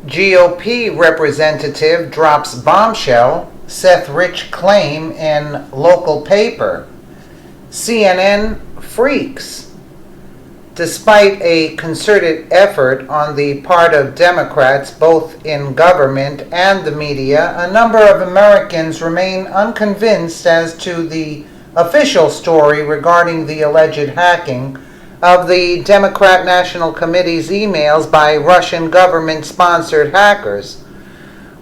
GOP representative drops bombshell, Seth Rich claim in local paper. CNN freaks. Despite a concerted effort on the part of Democrats, both in government and the media, a number of Americans remain unconvinced as to the official story regarding the alleged hacking of the Democrat National Committee's emails by Russian government-sponsored hackers,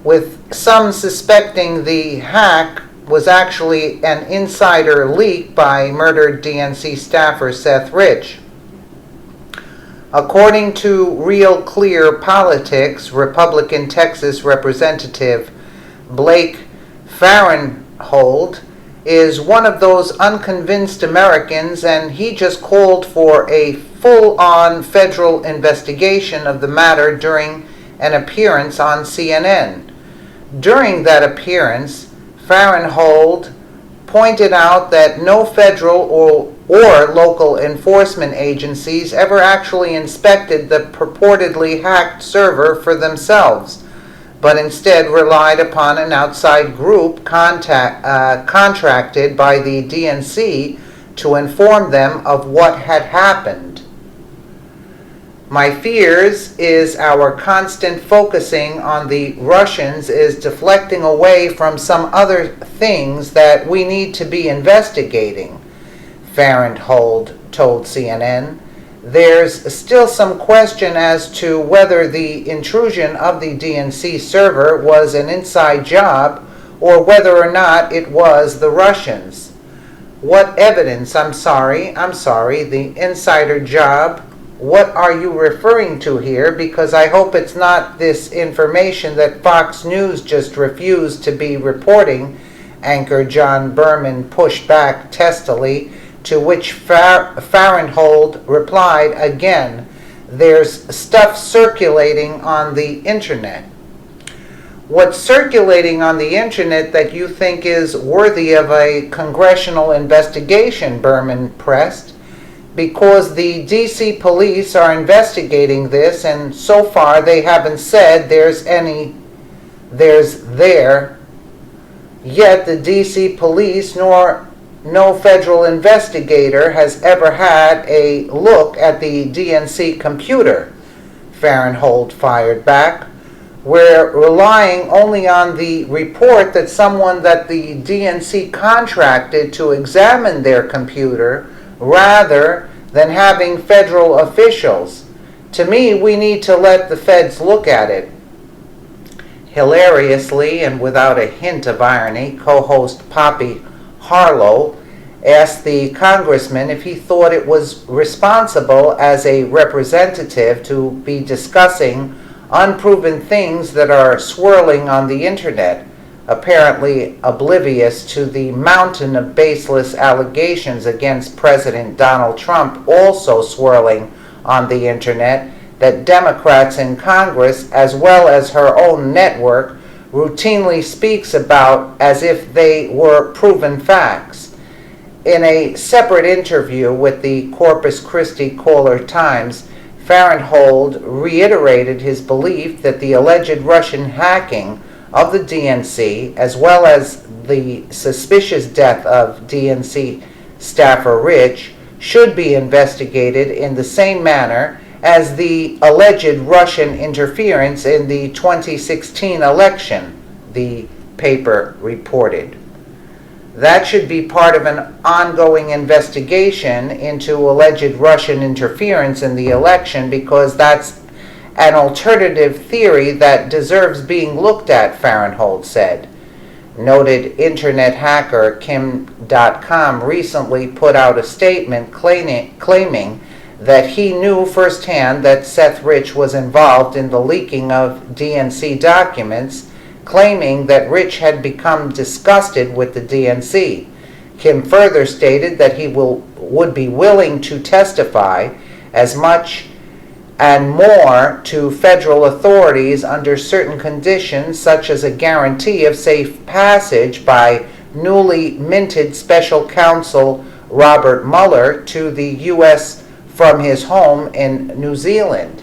with some suspecting the hack was actually an insider leak by murdered DNC staffer Seth Rich. According to Real Clear Politics, Republican Texas Representative Blake Farenthold is one of those unconvinced Americans, and he just called for a full-on federal investigation of the matter during an appearance on CNN. During that appearance, Farenthold pointed out that no federal or local enforcement agencies ever actually inspected the purportedly hacked server for themselves, but instead relied upon an outside group contracted by the DNC to inform them of what had happened. My fears is our constant focusing on the Russians is deflecting away from some other things that we need to be investigating, Farenthold told CNN. There's still some question as to whether the intrusion of the DNC server was an inside job or whether or not it was the Russians. What evidence? I'm sorry, the insider job. What are you referring to here? Because I hope it's not this information that Fox News just refused to be reporting, anchor John Berman pushed back testily, to which Farenthold replied again, there's stuff circulating on the internet. What's circulating on the internet that you think is worthy of a congressional investigation, Berman pressed, because the DC police are investigating this, and so far they haven't said there's there. Yet the DC police nor no federal investigator has ever had a look at the DNC computer, Farenthold fired back. We're relying only on the report that someone that the DNC contracted to examine their computer rather than having federal officials. To me, we need to let the feds look at it. Hilariously, and without a hint of irony, co-host Poppy Harlow asked the congressman if he thought it was responsible as a representative to be discussing unproven things that are swirling on the internet, apparently oblivious to the mountain of baseless allegations against President Donald Trump also swirling on the internet that Democrats in Congress, as well as her own network, routinely speaks about as if they were proven facts. In a separate interview with the Corpus Christi Caller-Times, Farenthold reiterated his belief that the alleged Russian hacking of the DNC, as well as the suspicious death of DNC staffer Rich, should be investigated in the same manner as the alleged Russian interference in the 2016 election, the paper reported. That should be part of an ongoing investigation into alleged Russian interference in the election, because that's an alternative theory that deserves being looked at, Farenthold said. Noted internet hacker Kim.com recently put out a statement claiming that he knew firsthand that Seth Rich was involved in the leaking of DNC documents, claiming that Rich had become disgusted with the DNC. Kim further stated that he would be willing to testify as much and more to federal authorities under certain conditions, such as a guarantee of safe passage by newly minted special counsel Robert Mueller to the U.S. from his home in New Zealand.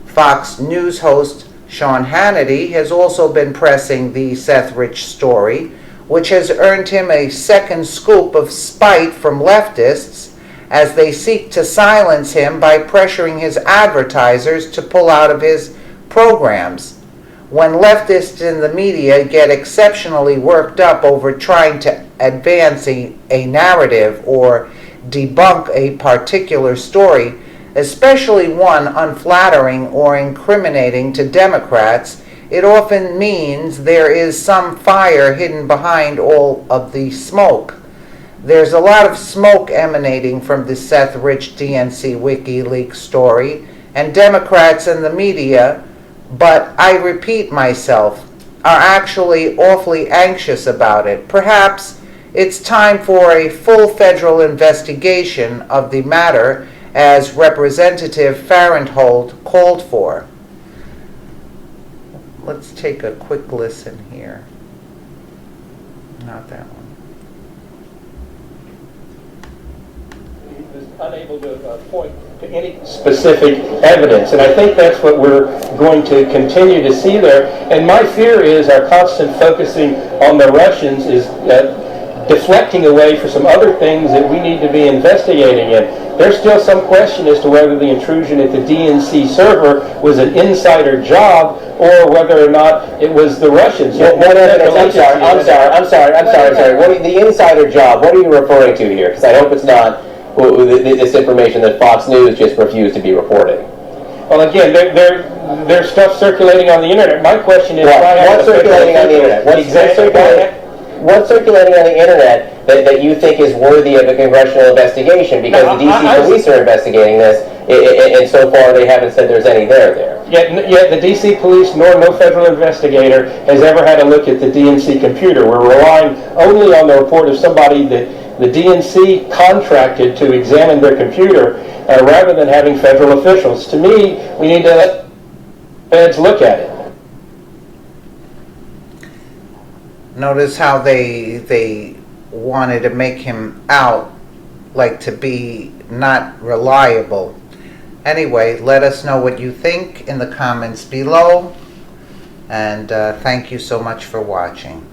Fox News host Sean Hannity has also been pressing the Seth Rich story, which has earned him a second scoop of spite from leftists as they seek to silence him by pressuring his advertisers to pull out of his programs. When leftists in the media get exceptionally worked up over trying to advance a narrative or debunk a particular story, especially one unflattering or incriminating to Democrats, it often means there is some fire hidden behind all of the smoke. There's a lot of smoke emanating from the Seth Rich DNC WikiLeaks story, and Democrats and the media, but I repeat myself, are actually awfully anxious about it. Perhaps it's time for a full federal investigation of the matter, as Representative Farenthold called for. Let's take a quick listen here. Not that one. He was unable to point to any specific evidence, and I think that's what we're going to continue to see there. And my fear is our constant focusing on the Russians is deflecting away for some other things that we need to be investigating in. There's still some question as to whether the intrusion at the DNC server was an insider job or whether or not it was the Russians. What evidence? I'm sorry. What the insider job? What are you referring to here? Because I hope it's not this information that Fox News just refused to be reporting. Well, again, there's stuff circulating on the internet. My question is, what's circulating on the internet? What's circulating on the internet that you think is worthy of a congressional investigation? Because the D.C. police are investigating this, and so far they haven't said there's any there. Yet the D.C. police nor no federal investigator has ever had a look at the DNC computer. We're relying only on the report of somebody that the DNC contracted to examine their computer rather than having federal officials. To me, we need to let feds look at it. Notice how they wanted to make him out like to be not reliable. Anyway, let us know what you think in the comments below, and thank you so much for watching.